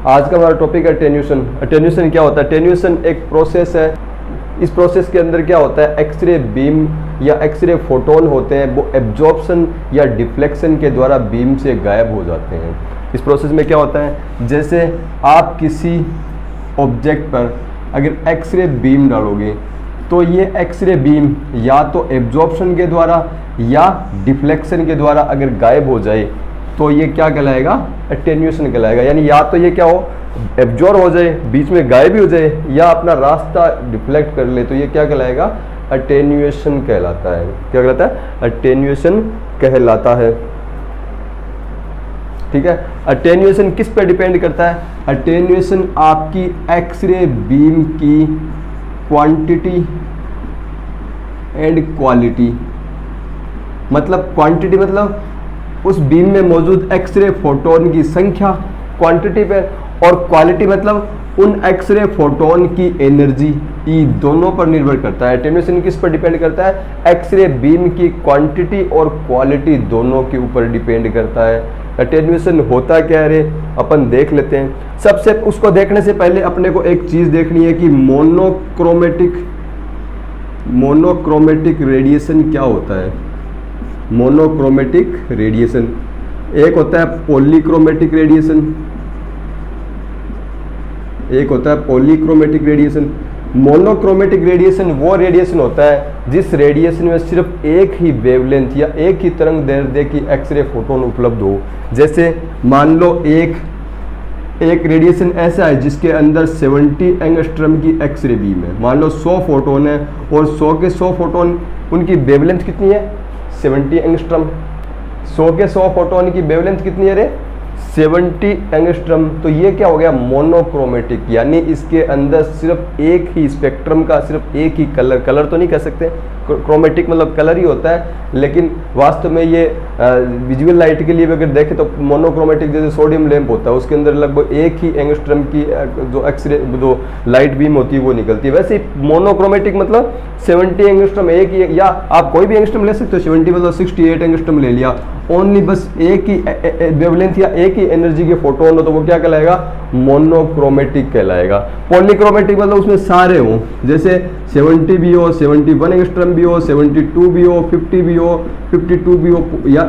आज का हमारा टॉपिक है अटेन्यूएशन। अटेन्यूएशन क्या होता है? अटेन्यूएशन एक प्रोसेस है। इस प्रोसेस के अंदर क्या होता है, एक्सरे बीम या एक्सरे फोटोन होते हैं, वो एब्जॉर्प्शन या डिफ्लेक्शन के द्वारा बीम से गायब हो जाते हैं। इस प्रोसेस में क्या होता है, जैसे आप किसी ऑब्जेक्ट पर अगर एक्सरे बीम डालोगे तो ये एक्सरे बीम या तो एब्जॉर्प्शन के द्वारा या डिफ्लेक्शन के द्वारा अगर गायब हो जाए तो ये क्या कहलाएगा, अटेन्यूएशन कहलाएगा। यानी या तो ये क्या हो, एब्जॉर्ब हो जाए, बीच में गायब भी हो जाए, या अपना रास्ता डिफ्लेक्ट कर ले, तो ये क्या कहलाएगा, अटेन्यूएशन कहलाता है। क्या कहलाता है? अटेन्यूएशन कहलाता है। ठीक है। अटेन्यूएशन किस पे डिपेंड करता है? अटेन्यूएशन आपकी एक्सरे बीम की क्वांटिटी एंड क्वालिटी, मतलब क्वांटिटी मतलब उस बीम में मौजूद एक्सरे फोटोन की संख्या क्वांटिटी पे, और क्वालिटी मतलब उन एक्सरे फोटोन की एनर्जी, ये दोनों पर निर्भर करता है। अटेन्यूएशन किस पर डिपेंड करता है? एक्सरे बीम की क्वांटिटी और क्वालिटी दोनों के ऊपर डिपेंड करता है। अटेन्यूएशन होता क्या है रे, अपन देख लेते हैं। सबसे उसको देखने से पहले अपने को एक चीज देखनी है कि मोनोक्रोमेटिक रेडिएशन क्या होता है। मोनोक्रोमेटिक रेडिएशन, एक होता है पॉलीक्रोमेटिक रेडिएशन, एक होता है पॉलीक्रोमेटिक रेडिएशन। मोनोक्रोमेटिक रेडिएशन वो रेडिएशन होता है जिस रेडिएशन में सिर्फ एक ही वेवलेंथ या एक ही तरंग दैर्ध्य की एक्सरे फोटोन उपलब्ध हो। जैसे मान लो एक रेडिएशन ऐसा है जिसके अंदर 70 एंगस्ट्रम की एक्सरे बीम है। मान लो 100 फोटोन है और 100 के 100 फोटोन, उनकी वेवलेंथ कितनी है, 70 एंगस्ट्रम। 100 के 100 फोटोन की वेवलेंथ कितनी है रे, 70 एंगस्ट्रम। तो ये क्या हो गया, मोनोक्रोमेटिक, यानी इसके अंदर सिर्फ एक ही स्पेक्ट्रम का सिर्फ एक ही कलर तो नहीं कह सकते, क्रोमेटिक मतलब कलर ही होता है, लेकिन वास्तव में ये विजुअल लाइट के लिए भी अगर देखें तो मोनोक्रोमेटिक जैसे सोडियम लैंप होता है, उसके अंदर लगभग एक ही एंगस्ट्रम की जो एक्सरे जो लाइट बीम होती है वो निकलती है। वैसे मोनोक्रोमेटिक मतलब 70 एंगस्ट्रम एक ही, या आप कोई भी एंगस्ट्रम ले सकते हो, 70 मतलब 68 एंगस्ट्रम ले लिया, ओनली बस एक ही वेवलेंथ या एक ही एनर्जी के फोटोन हो तो वो क्या कहलाएगा, मोनोक्रोमेटिक कहलाएगा। पॉलीक्रोमेटिक मतलब उसमें सारे हों, जैसे 70 भी हो, 71 एंगस्ट्रम भी हो, 72 भी हो, 50 भी हो, 52 भी हो, या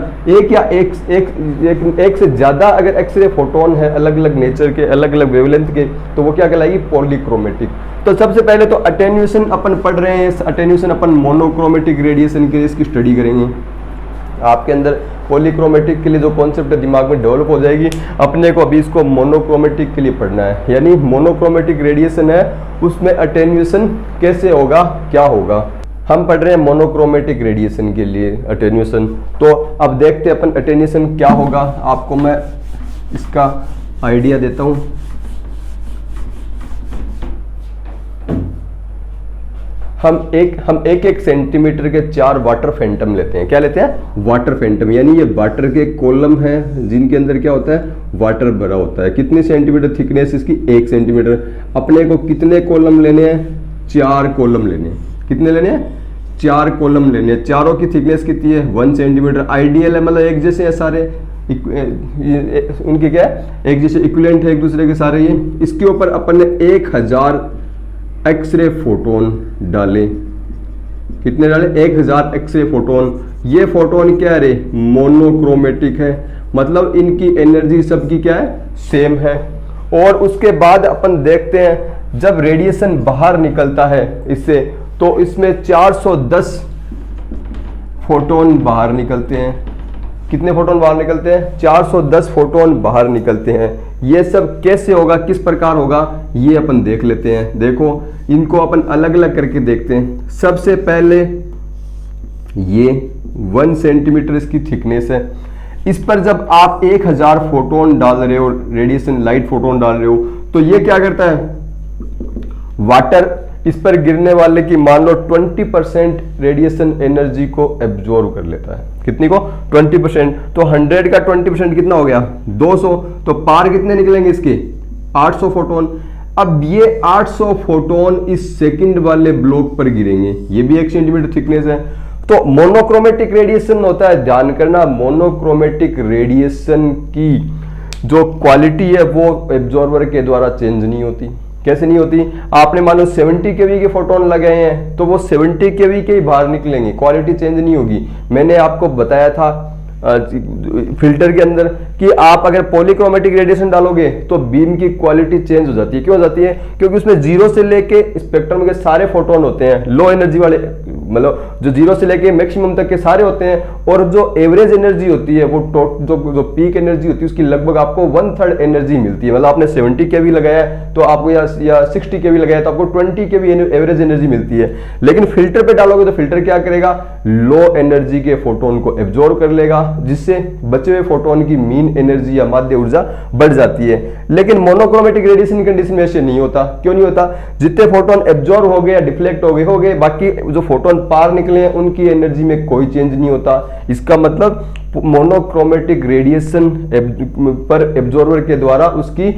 एक से ज्यादा अगर एक्सरे फोटोन है अलग अलग नेचर के, अलग अलग वेवलेंथ के, तो वो क्या कहलाएगी, पॉलीक्रोमेटिक। तो सबसे पहले तो अटेन्यूएशन अपन पढ़ रहे हैं। अटेन्यूएशन अपन मोनोक्रोमेटिक रेडिएशन के इसकी स्टडी करेंगे। आपके अंदर पॉलीक्रोमेटिक के लिए जो कॉन्सेप्ट है दिमाग में डेवलप हो जाएगी, अपने को अभी इसको मोनोक्रोमेटिक के लिए पढ़ना है। यानी मोनोक्रोमेटिक रेडिएशन है, उसमें अटेन्यूएशन कैसे होगा, क्या होगा। हम पढ़ रहे हैं मोनोक्रोमेटिक रेडिएशन के लिए अटेन्यूएशन। तो अब देखते हैं अपन अटेन्यूएशन क्या होगा। आपको मैं इसका आइडिया देता हूँ। हम एक सेंटीमीटर के 4 वाटर फैंटम लेते हैं। क्या लेते हैं, वाटर फैंटम, यानी ये वाटर के कॉलम हैं जिनके अंदर क्या होता है, वाटर भरा होता है। कितने सेंटीमीटर थिकनेस इसकी, 1 सेंटीमीटर। अपने को कितने कॉलम लेने हैं, 4 कॉलम लेने हैं। कितने लेने हैं, 4 कॉलम लेने हैं। चारों की थिकनेस कितनी है, 1 सेंटीमीटर। आइडियल है, मतलब एक जैसे है सारे, उनके क्या है, एक जैसे इक्विवेलेंट है एक दूसरे के सारे। ये इसके ऊपर अपन ने 1000 एक्सरे फोटोन डाले। कितने डाले, 1000 एक्सरे फोटोन। ये फोटोन क्या है, मोनोक्रोमेटिक है, मतलब इनकी एनर्जी सबकी क्या है, सेम है। और उसके बाद अपन देखते हैं जब रेडिएशन बाहर निकलता है इससे, तो इसमें 410 फोटोन बाहर निकलते हैं। कितने फोटोन बाहर निकलते हैं, 410 फोटोन बाहर निकलते हैं। ये सब कैसे होगा, किस प्रकार होगा, ये अपन देख लेते हैं। देखो इनको अपन अलग अलग करके देखते हैं। सबसे पहले ये 1 सेंटीमीटर इसकी थिकनेस है। इस पर जब आप 1000 फोटोन डाल रहे हो, रेडिएशन लाइट फोटोन डाल रहे हो, तो ये क्या करता है, वाटर इस पर गिरने वाले की मान लो 20% रेडिएशन एनर्जी को एब्जॉर्ब कर लेता है। कितनी को, 20%। तो 100 का 20% कितना हो गया, 200। तो पार कितने निकलेंगे इसके, 800 फोटोन। अब ये 800 फोटोन इस सेकंड वाले ब्लॉक पर गिरेंगे। ये भी 1 सेंटीमीटर थिकनेस है। तो मोनोक्रोमेटिक रेडिएशन होता है, ध्यान करना, मोनोक्रोमेटिक रेडिएशन की जो क्वालिटी है वो एब्जॉर्बर के द्वारा चेंज नहीं होती। कैसे नहीं होती? आपने मान लो 70 केवी के फोटोन लगाए हैं तो वो 70 केवी के ही बाहर निकलेंगे, क्वालिटी चेंज नहीं होगी। मैंने आपको बताया था फिल्टर के अंदर कि आप अगर पॉलीक्रोमेटिक रेडिएशन डालोगे तो बीम की क्वालिटी चेंज हो जाती है। क्यों हो जाती है? क्योंकि उसमें जीरो से लेके स्पेक्ट्रम के सारे फोटोन होते हैं, लो एनर्जी वाले, मतलब जो जीरो से लेके मैक्सिमम तक के सारे होते हैं, और जो एवरेज एनर्जी होती है वो जो पीक एनर्जी होती है उसकी लगभग आपको 1/3 एनर्जी मिलती है। मतलब आपने 70 केवी लगाया तो आपको या 60 केवी लगाया तो आपको 20 केवी एवरेज एनर्जी मिलती है। लेकिन फिल्टर पे डालोगे तो फिल्टर क्या करेगा? लो एनर्जी के फोटोन को एब्जॉर्ब कर लेगा, जिससे बचे हुए फोटोन की मीन एनर्जी या माध्य ऊर्जा बढ़ जाती है। लेकिन मोनोक्रोमेटिक रेडिएशन कंडीशन में ऐसे नहीं होता। क्यों नहीं होता? जितने फोटोन एब्जॉर्ब हो गए या डिफ्लेक्ट हो गए, बाकी जो फोटोन पार निकले हैं उनकी एनर्जी में कोई चेंज नहीं होता। इसका मतलब मोनोक्रोमेटिक रेडिएशन पर एब्जॉर्बर के द्वारा उसकी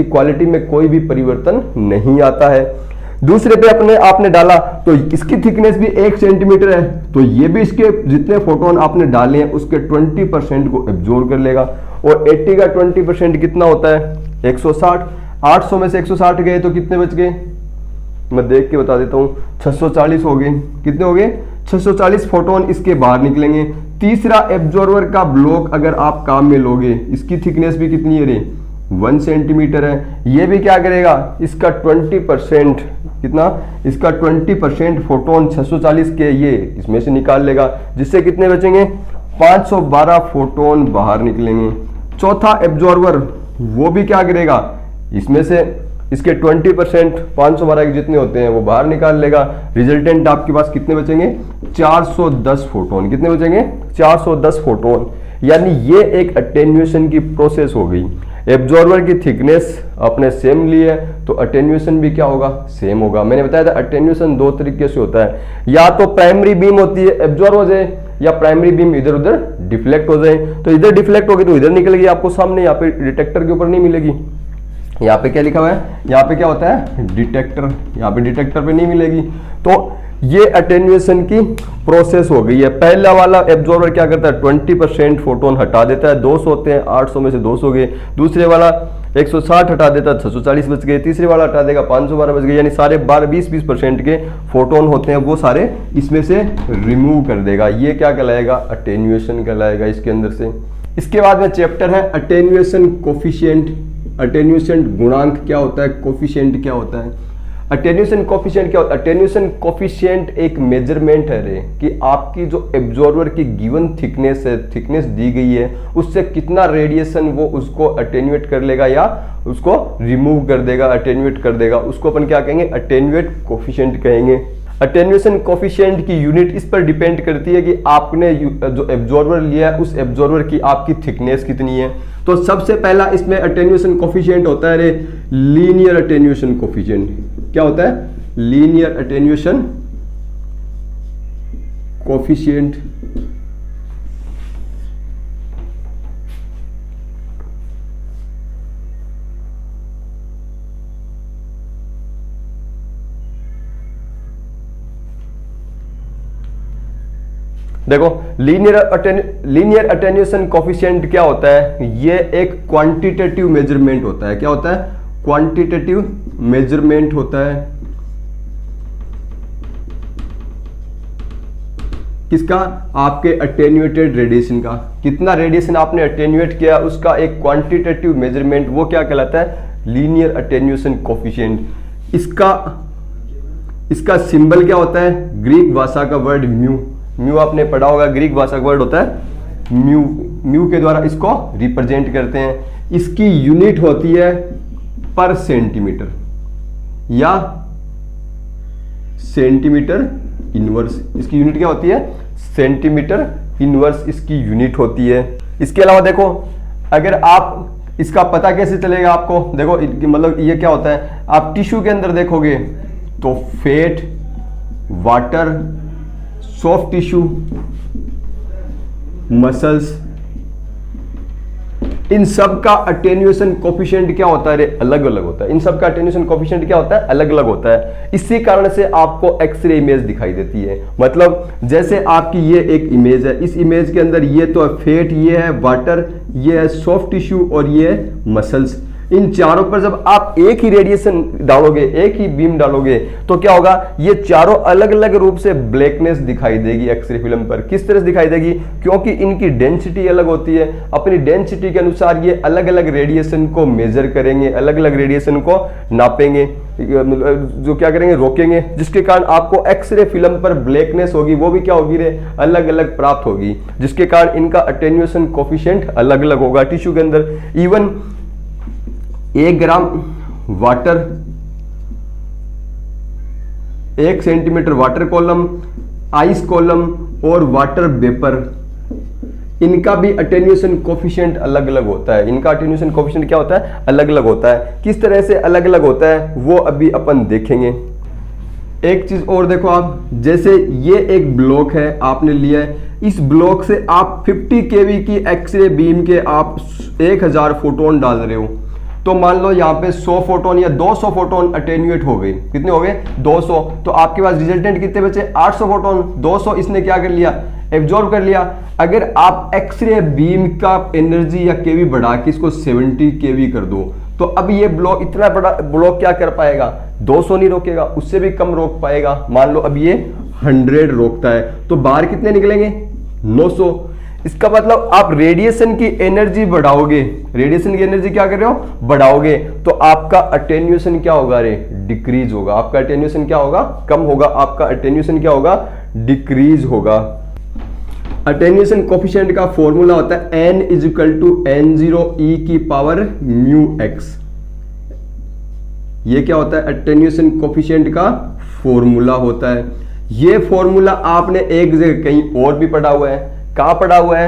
क्वालिटी में कोई भी परिवर्तन नहीं आता है। दूसरे पे आपने डाला तो इसकी थिकनेस भी 1 सेंटीमीटर है, तो ये भी इसके जितने फोटोन आपने डाले हैं उसके 20% को एब्जॉर्ब कर लेगा। और 80 का 20% कितना होता है? 160। 800 में से 160 गए तो कितने बच गए? मैं देख के बता देता हूं, 640 हो गए। कितने हो गए? 640 फोटोन इसके बाहर निकलेंगे। तीसरा एब्जॉर्बर का ब्लॉक अगर आप काम में लोगे, इसकी थिकनेस भी कितनी है रे? 1 सेंटीमीटर है। ये भी क्या करेगा? इसका 20%, कितना? इसका 20% फोटोन 640 के ये इसमें से निकाल लेगा, जिससे कितने बचेंगे? 512 फोटोन बाहर निकलेंगे। चौथा एब्जॉर्बर वो भी क्या करेगा? इसमें से इसके 20% 512 के जितने होते हैं वो बाहर निकाल लेगा। रिजल्टेंट आपके पास कितने बचेंगे? 410 फोटोन। कितने बचेंगे? 410 फोटोन। यानी ये एक अटेन्यूएशन की प्रोसेस हो गई। एब्जॉर्बर की थिकनेस अपने सेम ली है तो अटेन्यूएशन भी क्या होगा? सेम होगा। मैंने बताया था अटेन्यूएशन 2 तरीके से होता है, या तो प्राइमरी बीम होती है एब्जॉर्ब हो जाए, या प्राइमरी बीम इधर उधर डिफ्लेक्ट हो जाए। तो इधर डिफ्लेक्ट होगी तो इधर निकलेगी आपको सामने, यहाँ पे डिटेक्टर के ऊपर नहीं मिलेगी। यहाँ पे क्या लिखा हुआ है? यहाँ पे क्या होता है? डिटेक्टर। यहाँ पे डिटेक्टर पे नहीं मिलेगी। तो ये अटेन्यूएशन की प्रोसेस हो गई है। पहला वाला एब्जॉर्बर क्या करता है? 20% फोटोन हटा देता है। 200 होते हैं, 800 में से 200 गए। दूसरे वाला 160 हटा देता है, 640 बच गए। तीसरे वाला हटा देगा, 512 बच गए। यानी सारे 20% के फोटोन होते हैं वो सारे इसमें से रिमूव कर देगा। ये क्या कहलाएगा? अटेन्यूएशन कहलाएगा इसके अंदर से। इसके बाद में चैप्टर है अटेन्यूएशन कोफिशिएंट। अटेन्यूएशन गुणांक क्या होता है? कोफिशिएंट क्या होता है? अटेन्यूएशन कोफिशिएंट क्या होता है? अटेन्यूएशन कोफिशिएंट एक मेजरमेंट है रे कि आपकी जो एब्जॉर्बर की गिवन थिकनेस है, थिकनेस दी गई है, उससे कितना रेडिएशन वो उसको अटेन्यूएट कर लेगा या उसको रिमूव कर देगा, अटेन्यूएट कर देगा। उसको अपन क्या कहेंगे? अटेन्यूएट कोफिशिएंट कहेंगे। अटेन्यूएशन कोफिशिएंट की यूनिट इस पर डिपेंड करती है कि आपने जो एब्जॉर्बर लिया है उस एब्जॉर्बर की आपकी थिकनेस कितनी है। तो सबसे पहला इसमें अटेन्यूएशन कोफिशिएंट होता है रे लीनियर अटेन्यूएशन कोफिशिएंट। क्या होता है? Linear attenuation coefficient. देखो लीनियर अटेन्यूएशन कोफिशिएंट क्या होता है? ये एक क्वांटिटेटिव मेजरमेंट होता है। क्या होता है? क्वांटिटेटिव मेजरमेंट होता है। किसका? आपके अटेन्यूएटेड रेडिएशन का। कितना रेडिएशन आपने अटेन्यूएट किया उसका एक क्वांटिटेटिव मेजरमेंट, वो क्या कहलाता है? Linear attenuation coefficient. इसका सिंबल क्या होता है? ग्रीक भाषा का वर्ड म्यू। म्यू आपने पढ़ा होगा, ग्रीक भाषा का वर्ड होता है म्यू। म्यू के द्वारा इसको रिप्रेजेंट करते हैं। इसकी यूनिट होती है पर सेंटीमीटर या सेंटीमीटर इनवर्स। इसकी यूनिट क्या होती है? सेंटीमीटर इनवर्स इसकी यूनिट होती है। इसके अलावा देखो, अगर आप इसका पता कैसे चलेगा आपको? देखो मतलब ये क्या होता है? आप टिश्यू के अंदर देखोगे तो fat, water, soft tissue, muscles, इन सब का अटेन्यूएशन कोफिशिएंट क्या होता है रे? अलग अलग होता है। इन सब का अटेन्यूएशन कोफिशिएंट क्या होता है? अलग अलग होता है। इसी कारण से आपको एक्सरे इमेज दिखाई देती है। मतलब जैसे आपकी ये एक इमेज है, इस इमेज के अंदर ये तो फैट, ये है वाटर, ये है सॉफ्ट टिश्यू और ये है मसल्स। इन चारों पर जब आप एक ही रेडिएशन डालोगे, एक ही बीम डालोगे, तो क्या होगा? ये चारों अलग अलग रूप से ब्लैकनेस दिखाई देगी एक्सरे फिल्म पर। किस तरह से दिखाई देगी? क्योंकि इनकी डेंसिटी अलग होती है। अपनी डेंसिटी के अनुसार ये अलग अलग रेडिएशन को मेजर करेंगे, अलग अलग रेडिएशन को नापेंगे, जो क्या करेंगे? रोकेंगे, जिसके कारण आपको एक्सरे फिल्म पर ब्लैकनेस होगी, वो भी क्या होगी रे? अलग अलग प्राप्त होगी, जिसके कारण इनका अटेन्यूएशन कोफिशिएंट अलग अलग होगा टिश्यू के अंदर। Even 1 gram water, 1 centimetre water column, ice column और वाटर वेपर, इनका भी अटेन्यूएशन कोफिशिएंट अलग अलग होता है। इनका अटेन्यूएशन कोफिशिएंट क्या होता है? अलग अलग होता है। किस तरह से अलग अलग होता है वो अभी अपन देखेंगे। एक चीज और देखो आप, जैसे ये एक ब्लॉक है आपने लिया है, इस ब्लॉक से आप 50 केवी की एक्सरे बीम के आप 1000 फोटोन डाल रहे हो, तो मान लो यहाँ पे 100 फोटोन या 200 फोटोन अटेन्यूएट हो गए। कितने हो गए? 200। तो आपके पास रिजल्टेंट कितने बचे? 800 फोटोन। 200 इसने क्या कर लिया? एब्जॉर्ब कर लिया। अगर आप एक्सरे बीम का एनर्जी या केवी बढ़ा के इसको 70 केवी कर दो, तो अब ये ब्लॉक, इतना बड़ा ब्लॉक क्या कर पाएगा? 200 नहीं रोकेगा, उससे भी कम रोक पाएगा। मान लो अब ये 100 रोकता है, तो बाहर कितने निकलेंगे? 900। इसका मतलब आप रेडिएशन की एनर्जी बढ़ाओगे, रेडिएशन की एनर्जी क्या कर रहे हो? बढ़ाओगे, तो आपका अटेन्यूएशन क्या होगा रे? डिक्रीज होगा। आपका अटेन्यूएशन क्या होगा? कम होगा। आपका अटेन्यूएशन क्या होगा? डिक्रीज होगा। अटेन्यूएशन कोफिशिएंट का फॉर्मूला होता है n = n0 e की पावर μx। ये क्या होता है? अटेन्यूएशन कोफिशिएंट का फॉर्मूला होता है। ये फॉर्मूला आपने एक जगह कहीं और भी पढ़ा हुआ है। कहाँ पढ़ा हुआ है?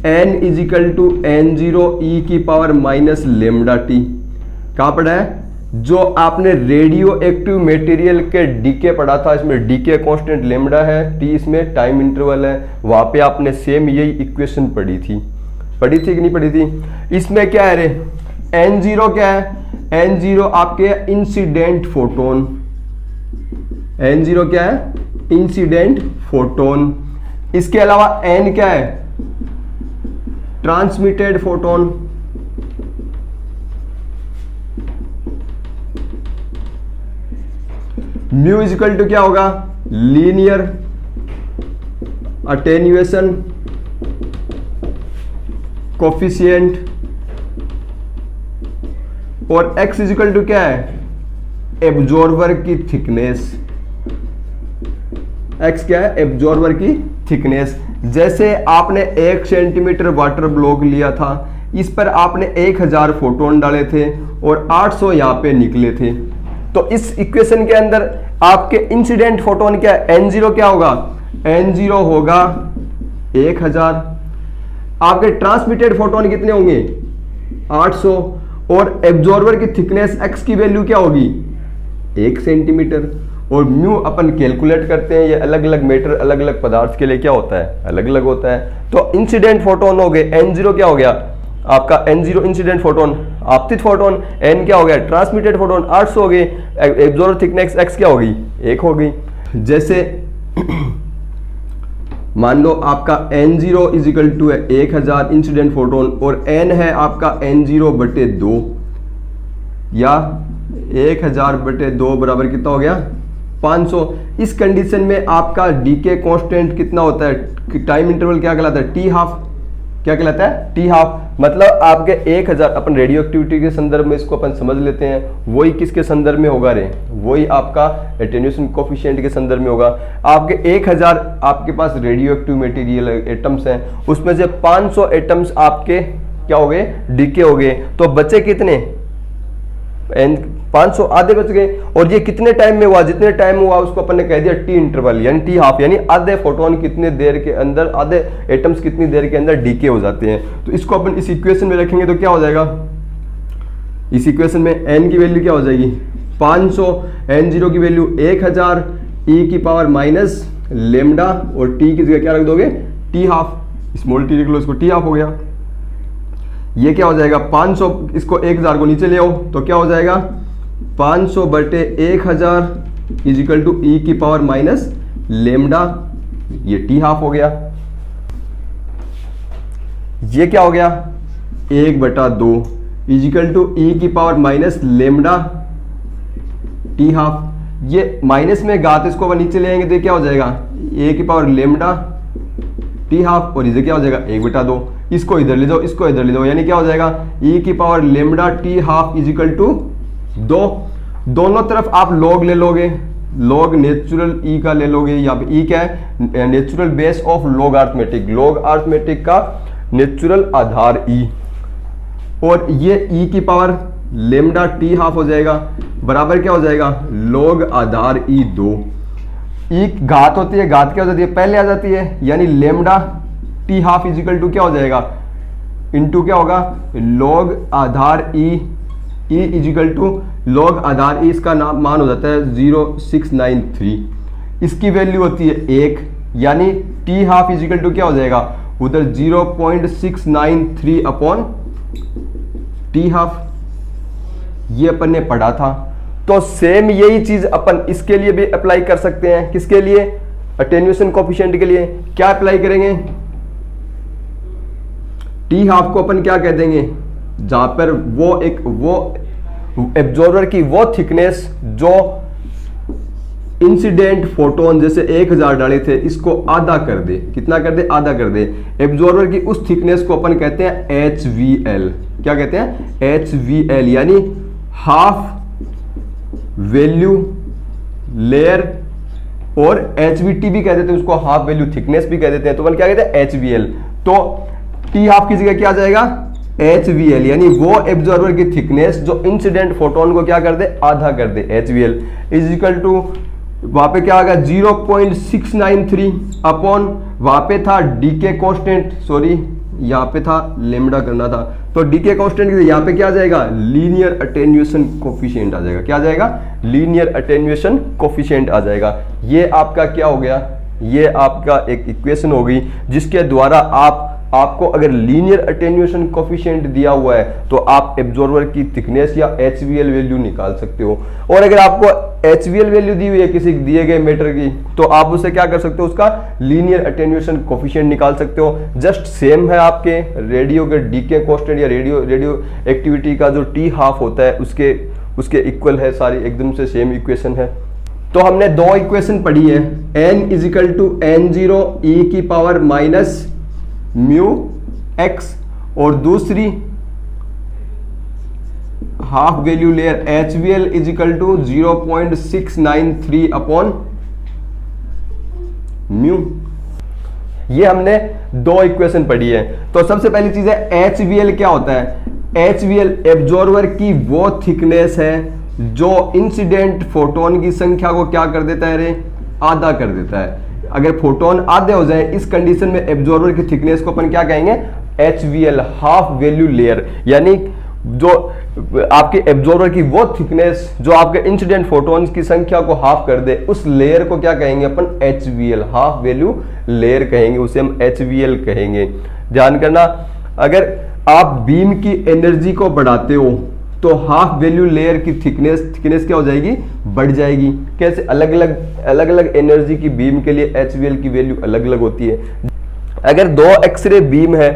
n = n0 e की पावर -λt। कहाँ पढ़ा है? जो आपने रेडियो एक्टिव मटेरियल के डीके पढ़ा था, इसमें डीके कांस्टेंट लेमडा है, t इसमें टाइम इंटरवल है, वहां पे आपने सेम यही इक्वेशन पढ़ी थी कि नहीं पढ़ी थी? इसमें क्या है रे? n0 क्या है? n0 आपके इंसिडेंट फोटोन। n0 क्या है? Incident photon. इसके अलावा n क्या है? Transmitted photon. Mu equal to क्या होगा? Linear attenuation coefficient. और x इक्वल टू क्या है? एब्जॉर्बर की थिकनेस। x क्या है? एब्जॉर्बर की थिकनेस। जैसे आपने 1 सेंटीमीटर वाटर ब्लॉक लिया था, इस पर आपने 1000 फोटोन डाले थे और 800 यहां पे निकले थे, तो इस इक्वेशन के अंदर आपके इंसिडेंट फोटोन क्या है? n0 क्या होगा? n0 होगा 1000। आपके ट्रांसमिटेड फोटोन कितने होंगे? 800। और एब्जॉर्बर की थिकनेस x की वैल्यू क्या होगी? 1 सेंटीमीटर। और म्यू अपन कैलकुलेट करते हैं, ये अलग अलग मेटर, अलग अलग पदार्थ के लिए क्या होता है? अलग अलग होता है। तो इंसिडेंट फोटोन हो गए, n0 क्या हो गया? आपका n0 इंसिडेंट फोटोन। आपतित फोटोन n क्या हो गया? ट्रांसमिटेड फोटोन 800 हो गए। एब्जॉर्बर थिकनेस x क्या होगी? 1 हो गई। जैसे मान लो आपका n0 = है 1000 इंसिडेंट फोटोन और n है आपका n0/2, या 1000/2 बराबर कितना हो गया? 500। इस कंडीशन में आपका डीके कांस्टेंट कितना होता है? टाइम इंटरवल क्या कहलाता है? t½ क्या कहलाता है? t½ मतलब आपके 1000, अपन रेडियो एक्टिविटी के संदर्भ में इसको अपन समझ लेते हैं, वही किसके संदर्भ में होगा रे? वही आपका अटेन्यूएशन कोफिशिएंट के संदर्भ में होगा। आपके 1000 आपके पास रेडियो एक्टिव मटेरियल एटम्स हैं, उसमें से 500 एटम्स आपके क्या हो गए? डीके हो गए, तो बचे कितने? 500, आधे बच गए। और ये कितने टाइम में हुआ? जितने टाइम हुआ उसको अपन ने कह दिया टी इंटरवल, यानी t½ यानी आधे फोटोन कितने देर के अंदर, आधे एटम्स कितनी देर के अंदर डीके हो जाते हैं। तो इसको अपन इस इक्वेशन में रखेंगे तो क्या हो जाएगा? इस इक्वेशन में n की वैल्यू क्या हो जाएगी? 500, n0 की वैल्यू 1000 e की पावर -λ और t की जगह क्या रख दोगे? t½ स्मॉल t लिख लो, इसको t½ हो गया। ये क्या हो जाएगा 500, इसको 1000 को नीचे ले आओ तो क्या हो जाएगा 500 बटे 1000 इजिकल टू ई की पावर माइनस लेमडा, ये टी हाफ हो गया। ये क्या हो गया 1/2 इजिकल टू ई की power minus lambda t half. ये माइनस में घात इसको नीचे ले आएंगे तो क्या हो जाएगा ए की पावर लेमडा टी हाफ, और इधर क्या हो जाएगा 1/2। इसको इधर ले जाओ, इसको इधर ले जाओ, यानी क्या हो जाएगा ई की power lambda t half is equal to 2। दोनों तरफ आप लॉग ले लोगे, लॉग नेचुरल ई का ले लोगे, या ई क्या है natural base of log arithmetic, log arithmetic का नेचुरल आधार ई, और ये ई की पावर लेमडा टी हाफ हो जाएगा बराबर क्या हो जाएगा लॉग आधार ई 2। ई घात होती है, घात क्या हो जाती है पहले आ जाती है, यानी lambda t half is equal to क्या हो जाएगा इनटू क्या होगा लॉग आधार e, e is equal to log आधार ई, इसका नाम मान हो जाता है 0.693, इसकी वैल्यू होती है 1, यानी टी हाफ इजिकल टू क्या हो जाएगा उधर 0.693 अपॉन टी हाफ, ये अपन ने पढ़ा था। तो सेम यही चीज अपन इसके लिए भी अप्लाई कर सकते हैं, किसके लिए अटेन्यूएशन कोफिशिएंट के लिए। क्या अप्लाई करेंगे टी हाफ को अपन क्या कह देंगे जहां पर वो एब्जॉर्बर की वो थिकनेस जो इंसिडेंट फोटोन जैसे 1000 डाले थे इसको आधा कर दे, कितना कर दे आधा कर दे, एब्जॉर्बर की उस थिकनेस को अपन कहते हैं HVL। क्या कहते हैं HVL, यानी हाफ वैल्यू लेयर, और HVT भी कह देते हैं उसको, हाफ वैल्यू थिकनेस भी कह देते हैं, तो अपन क्या कहते हैं HVL। तो टी हाफ की जगह क्या आ जाएगा HVL, यानी वो एब्जॉर्बर की थिकनेस जो इंसिडेंट फोटोन को क्या कर दे आधा कर दे, HVL इज इक्वल टू वहां पे क्या आएगा 0.693 अपॉन वहां पे था डीके कांस्टेंट, सॉरी यहाँ पे था लेमडा करना था, तो डीके कांस्टेंट यहाँ पे क्या आ जाएगा लीनियर अटेन्यूएशन कोफिशिएंट आ जाएगा। क्या आ जाएगा लीनियर अटेन्यूएशन कोफिशिएंट आ जाएगा। ये आपका क्या हो गया, ये आपका एक इक्वेशन हो गई जिसके द्वारा आपको अगर लीनियर अटेन्यूएशन कोफिशिएंट दिया हुआ है तो आप एब्जॉर्बर की थिकनेस या HVL वैल्यू निकाल सकते हो। और अगर आपको HVL वैल्यू दी हुई है किसी दिए गए मैटर की तो आप उसे क्या कर सकते हो उसका लीनियर अटेन्यूएशन कोफिशिएंट निकाल सकते हो। जस्ट सेम है आपके रेडियो के डीके कांस्टेंट या रेडियो एक्टिविटी का जो टी हाफ होता है उसके इक्वल है, सारी एकदम से सेम इक्वेशन है। तो हमने दो इक्वेशन पढ़ी है, n is equal to n0 e की पावर माइनस म्यू x, और दूसरी half value layer HVL is equal to 0.693 upon mu. ये हमने दो इक्वेशन पढ़ी है। तो सबसे पहली चीज है HVL क्या होता है। HVL एब्जॉर्बर की वो थिकनेस है जो इंसिडेंट फोटोन की संख्या को क्या कर देता है रे आधा कर देता है। अगर फोटोन आधे हो जाए इस कंडीशन में एब्जॉर्बर की थिकनेस को अपन क्या कहेंगे HVL हाफ वैल्यू लेयर, यानी जो आपके एब्जॉर्बर की वो थिकनेस जो आपके इंसिडेंट फोटोन्स की संख्या को हाफ कर दे उस लेयर को क्या कहेंगे अपन HVL हाफ वैल्यू लेयर कहेंगे, उसे हम HVL कहेंगे। ध्यान करना, अगर आप बीम की एनर्जी को बढ़ाते हो तो हाफ वैल्यू लेयर की थिकनेस क्या हो जाएगी बढ़ जाएगी। कैसे अलग अलग एनर्जी की बीम के लिए HVL की वैल्यू अलग अलग होती है। अगर दो एक्सरे बीम है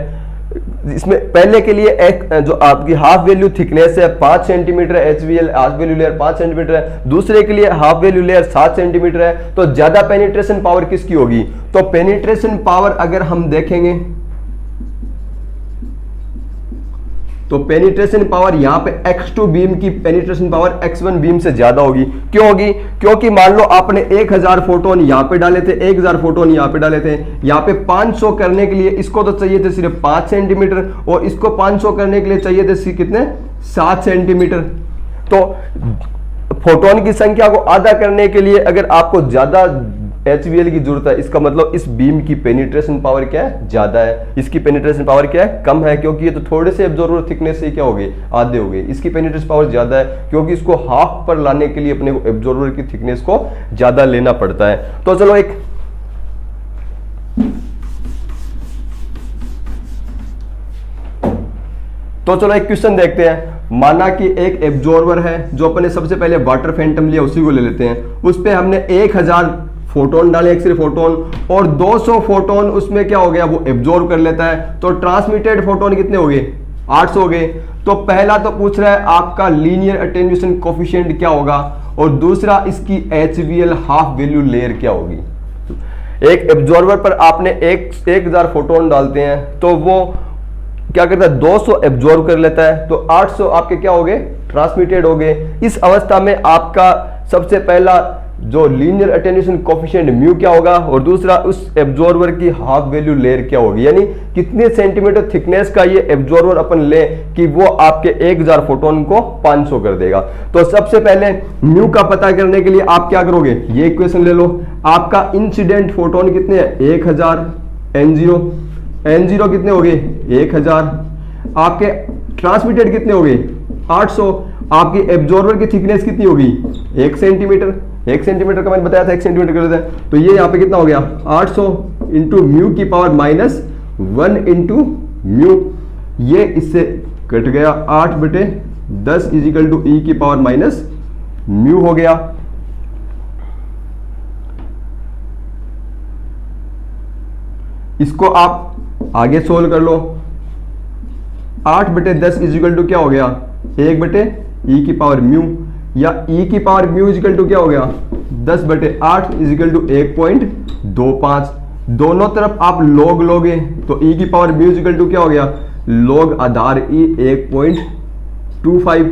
इसमें पहले के लिए जो आपकी हाफ वैल्यू थिकनेस है 5 centimetre HVL half value layer 5 centimetre है, दूसरे के लिए हाफ वैल्यू लेयर 7 सेंटीमीटर है, तो ज्यादा पेनिट्रेशन पावर किसकी होगी। तो पेनिट्रेशन पावर अगर हम देखेंगे तो पेनिट्रेशन पावर यहां पे X2 बीम की पेनिट्रेशन पावर X1 बीम से ज्यादा होगी। क्यों होगी, क्योंकि मान लो आपने 1000 फोटोन यहां पे डाले थे, 1000 फोटोन यहां पे डाले थे, यहां पे 500 करने के लिए इसको तो चाहिए थे सिर्फ 5 सेंटीमीटर और इसको 500 करने के लिए चाहिए थे कितने 7 सेंटीमीटर। तो फोटोन की संख्या को आधा करने के लिए अगर आपको ज्यादा HVL की जरूरत है, इसका मतलब इस बीम की पेनिट्रेशन पावर क्या है ज्यादा है, इसकी पेनिट्रेशन पावर क्या है कम है, क्योंकि ये तो थोड़े से एब्जॉर्बर थिकनेस से क्या हो गए आधे हो गए। इसकी पेनिट्रेशन पावर ज्यादा है क्योंकि इसको हाफ पर लाने के लिए अपने को एब्जॉर्बर की थिकनेस को ज्यादा लेना पड़ता है। तो चलो एक तो चलो एक क्वेश्चन देखते हैं। माना कि एक एब्जॉर्वर है जो अपने सबसे पहले वाटर फैंटम लिया, उसी को ले लेते हैं। उस पे हमने 1000 फोटोन डाले, एक्सरे फोटोन, और 200 फोटोन उसमें क्या हो गया, वो एब्जॉर्व कर लेता है। तो ट्रांसमिटेड फोटोन कितने हो गए, 800 हो गए। तो पहला तो पूछ रहा है आपका लीनियर अटेन्यूएशन कोफिशिएंट क्या होगा, और दूसरा इसकी HVL हाफ वैल्यू लेयर क्या होगी। एक एब्जॉर्वर पर आपने 1000 फोटोन डालते हैं तो वो क्या करता है, 200 एब्जॉर्व कर लेता है, तो 800 आपके क्या हो गए, ट्रांसमिटेड हो गए। इस अवस्था में आपका सबसे पहला जो लीनियर अटेन्यूएशन कोफिशिएंट म्यू क्या होगा, और दूसरा उस एब्जॉर्वर की हाफ वैल्यू लेयर क्या होगी, यानी कितने सेंटीमीटर थिकनेस का ये एब्जॉर्वर अपन ले कि वो आपके 1000 फोटोन को 500 कर देगा। तो सबसे पहले म्यू का पता करने के लिए आप क्या करोगे, ये इक्वेशन ले लो। आपका इंसिडेंट फोटोन कितने हैं, 1000, n0 कितने हो गए, 1000, आपके ट्रांसमिटेड कितने हो गए, 800, आपकी एब्जॉर्वर की थिकनेस कितनी होगी, 1 सेंटीमीटर। 1 सेंटीमीटर का मैंने बताया था 1 सेंटीमीटर कर देता है, तो ये यहाँ पे कितना हो गया, 800 इंटू म्यू की पावर -1 इंटू म्यू, ये इससे कट गया, 8/10 इजिकल टू ई की पावर माइनस म्यू हो गया। इसको आप आगे सोल्व कर लो। 8/10 इजिकल टू क्या हो गया, 1/e की पावर म्यू, या e की पावर म्यू इजिकल टू क्या हो गया, 10/8 इजिकल टू 1.25। दोनों तरफ आप log लोगे तो e की पावर म्यू इजिकल टू क्या हो गया, log आधार e 1.25।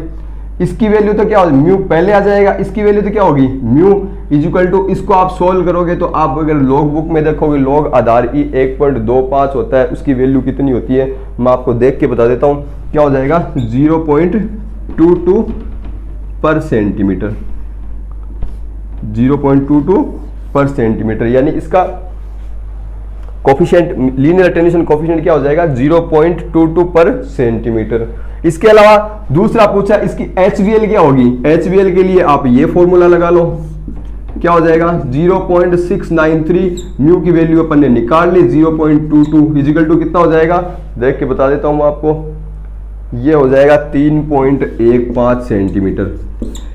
इसकी वैल्यू तो क्या होगी, म्यू पहले आ जाएगा, इसकी वैल्यू तो क्या होगी, म्यू इजिकल टू, इसको आप सोल्व करोगे तो आप अगर लॉग बुक में देखोगे log आधार e 1.25 होता है, उसकी वैल्यू कितनी होती है मैं आपको देख के बता देता हूं, क्या हो जाएगा 0.22 पर सेंटीमीटर, 0.22 पर सेंटीमीटर, यानी इसका कोफिशिएंट, लीनियर अटेन्यूएशन कोफिशिएंट क्या हो जाएगा, 0.22 पर सेंटीमीटर। इसके अलावा दूसरा पूछा इसकी HVL क्या होगी। HVL के लिए आप ये फॉर्मूला लगा लो, क्या हो जाएगा 0.693, म्यू की वैल्यू अपन ने निकाल ली 0.22 इजिकल टू कितना हो जाएगा, देख के बता देता हूं आपको, ये हो जाएगा 3.15 सेंटीमीटर।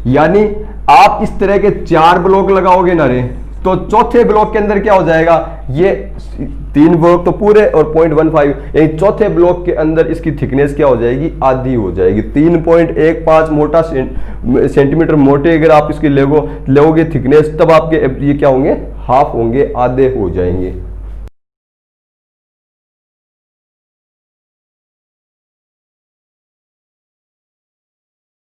यानी आप इस तरह के 4 ब्लॉक लगाओगे ना रे, तो चौथे ब्लॉक के अंदर क्या हो जाएगा, ये 3 ब्लॉक तो पूरे और 0.15, यानी चौथे ब्लॉक के अंदर इसकी थिकनेस क्या हो जाएगी, आधी हो जाएगी। 3.15 मोटा सेंटीमीटर मोटे अगर आप इसके लोगे थिकनेस, तब आपके ये क्या होंगे, हाफ होंगे, आधे हो जाएंगे।